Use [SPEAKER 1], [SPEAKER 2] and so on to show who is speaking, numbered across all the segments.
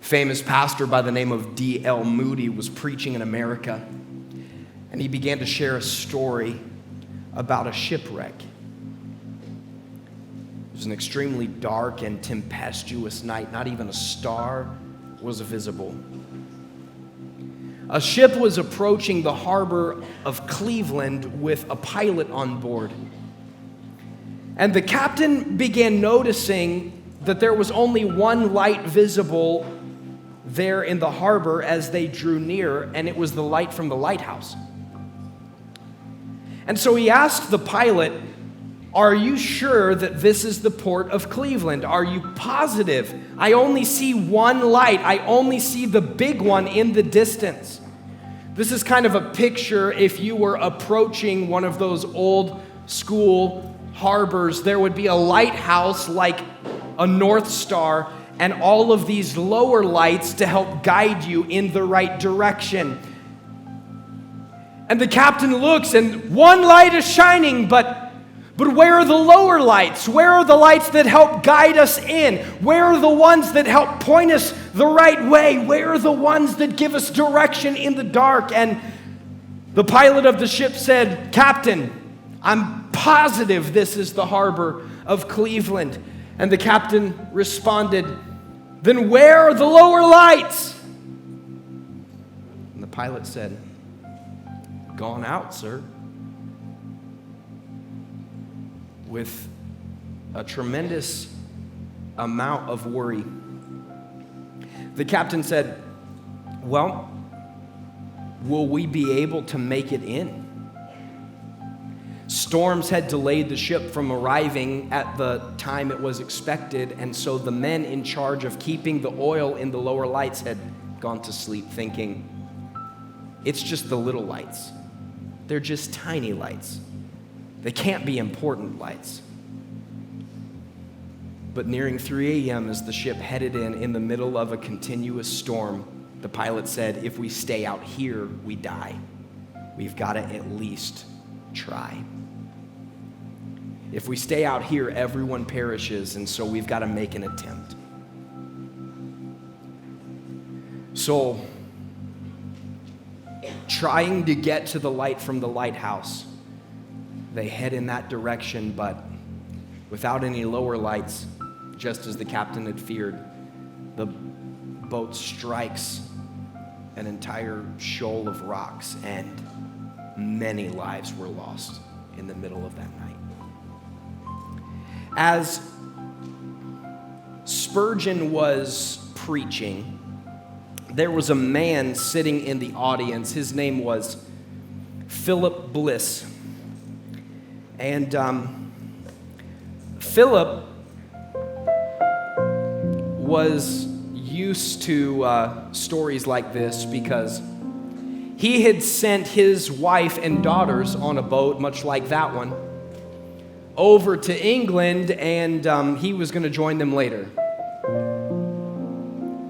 [SPEAKER 1] famous pastor by the name of D.L. Moody was preaching in America, and he began to share a story about a shipwreck. It was an extremely dark and tempestuous night. Not even a star was visible. A ship was approaching the harbor of Cleveland with a pilot on board. And the captain began noticing that there was only one light visible there in the harbor as they drew near, and it was the light from the lighthouse. And so he asked the pilot, "Are you sure that this is the port of Cleveland? Are you positive? I only see one light. I only see the big one in the distance." This is kind of a picture if you were approaching one of those old school harbors. There would be a lighthouse like a North Star and all of these lower lights to help guide you in the right direction. And the captain looks and one light is shining, but where are the lower lights? Where are the lights that help guide us in? Where are the ones that help point us the right way? Where are the ones that give us direction in the dark? And the pilot of the ship said, "Captain, I'm positive this is the harbor of Cleveland." And the captain responded, "Then where are the lower lights?" And the pilot said, "Gone out, sir." With a tremendous amount of worry, the captain said, "Well, will we be able to make it in?" Storms had delayed the ship from arriving at the time it was expected, and so the men in charge of keeping the oil in the lower lights had gone to sleep thinking, "It's just the little lights. They're just tiny lights. They can't be important lights." But nearing 3 a.m. as the ship headed in the middle of a continuous storm, the pilot said, "If we stay out here, we die. We've got to at least try. If we stay out here, everyone perishes, and so we've got to make an attempt." So, trying to get to the light from the lighthouse, they head in that direction, but without any lower lights, just as the captain had feared, the boat strikes an entire shoal of rocks, and many lives were lost in the middle of that night. As Spurgeon was preaching, there was a man sitting in the audience. His name was Philip Bliss. And Philip was used to stories like this because he had sent his wife and daughters on a boat, much like that one, over to England, and he was going to join them later.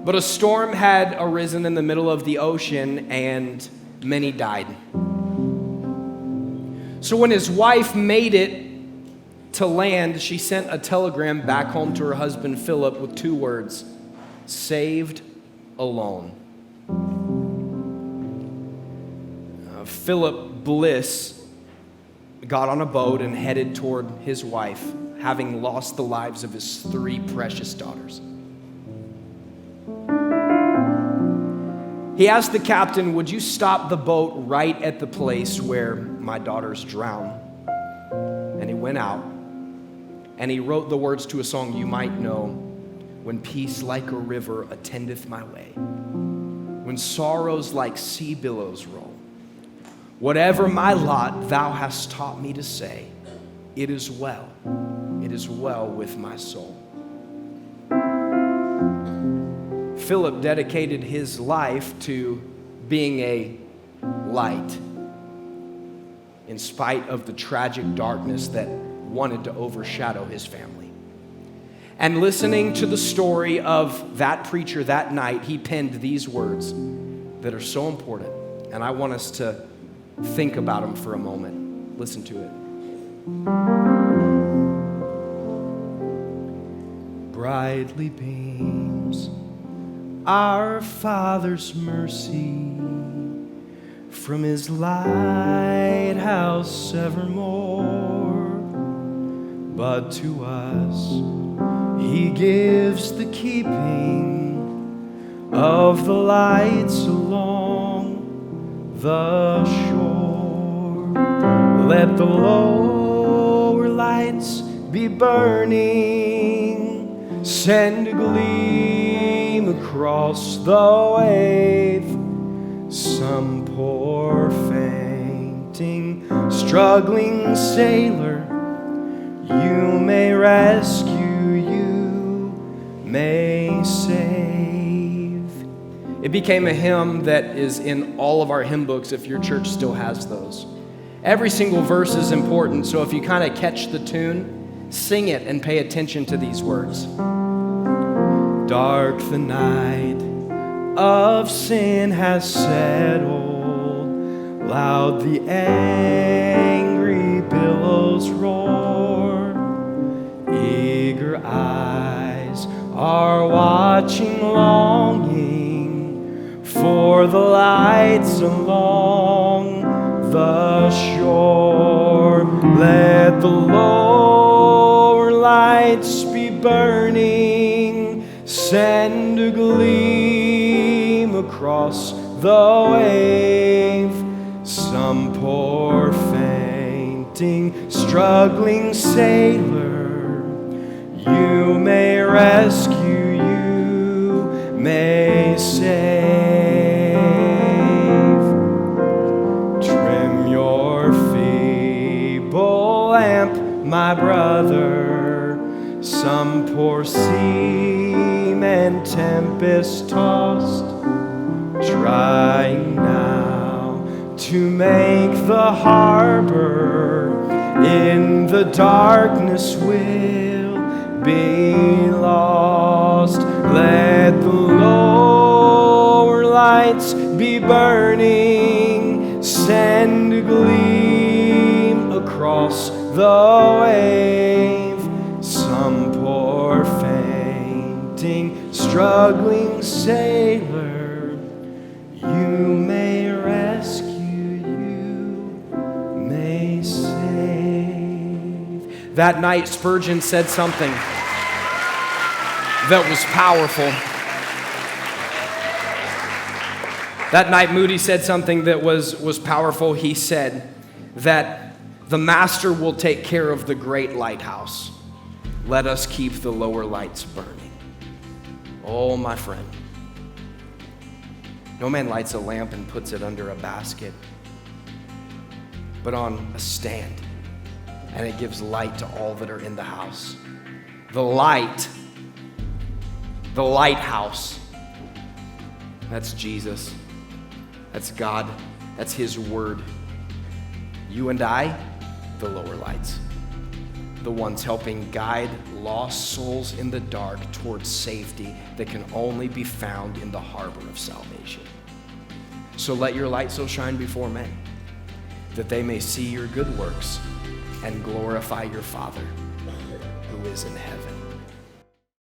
[SPEAKER 1] But a storm had arisen in the middle of the ocean, and many died. So when his wife made it to land, she sent a telegram back home to her husband Philip with 2 words: "Saved alone." Philip Bliss got on a boat and headed toward his wife, having lost the lives of his 3 precious daughters. He asked the captain, "Would you stop the boat right at the place where my daughters drowned?" And he went out and he wrote the words to a song you might know: "When peace like a river attendeth my way, when sorrows like sea billows roll, whatever my lot, thou hast taught me to say, it is well with my soul." Philip dedicated his life to being a light in spite of the tragic darkness that wanted to overshadow his family. And listening to the story of that preacher that night, he penned these words that are so important, and I want us to think about them for a moment. Listen to it. Brightly beams our Father's mercy, from his lighthouse evermore. But to us he gives the keeping of the lights along the shore. Let the lower lights be burning, send a gleam across the wave. Some poor fainting, struggling sailor you may rescue, you may save. It became a hymn that is in all of our hymn books if your church still has those. Every single verse is important, so if you kind of catch the tune, sing it and pay attention to these words. Dark the night of sin has settled, loud the angry billows roar. Eager eyes are watching, longing for the lights along the shore. Let the lower lights be burning, send a gleam across the wave. Some poor fainting, struggling sailor you may rescue, you may save. Trim your feeble lamp, my brother. Some poor seaman tempest tossed, trying now to make the harbor, in the darkness will be lost. Let the lower lights be burning, send a gleam across the wave. Some poor fainting, struggling sailor you may rescue, you may save. That night, Spurgeon said something that was powerful. That night, Moody said something that was powerful. He said that the master will take care of the great lighthouse. Let us keep the lower lights burning. Oh, my friend. No man lights a lamp and puts it under a basket, but on a stand, and it gives light to all that are in the house. The light, the lighthouse, that's Jesus. That's God. That's his word. You and I, the lower lights, the ones helping guide lost souls in the dark towards safety that can only be found in the harbor of salvation. So let your light so shine before men that they may see your good works and glorify your Father who is in heaven.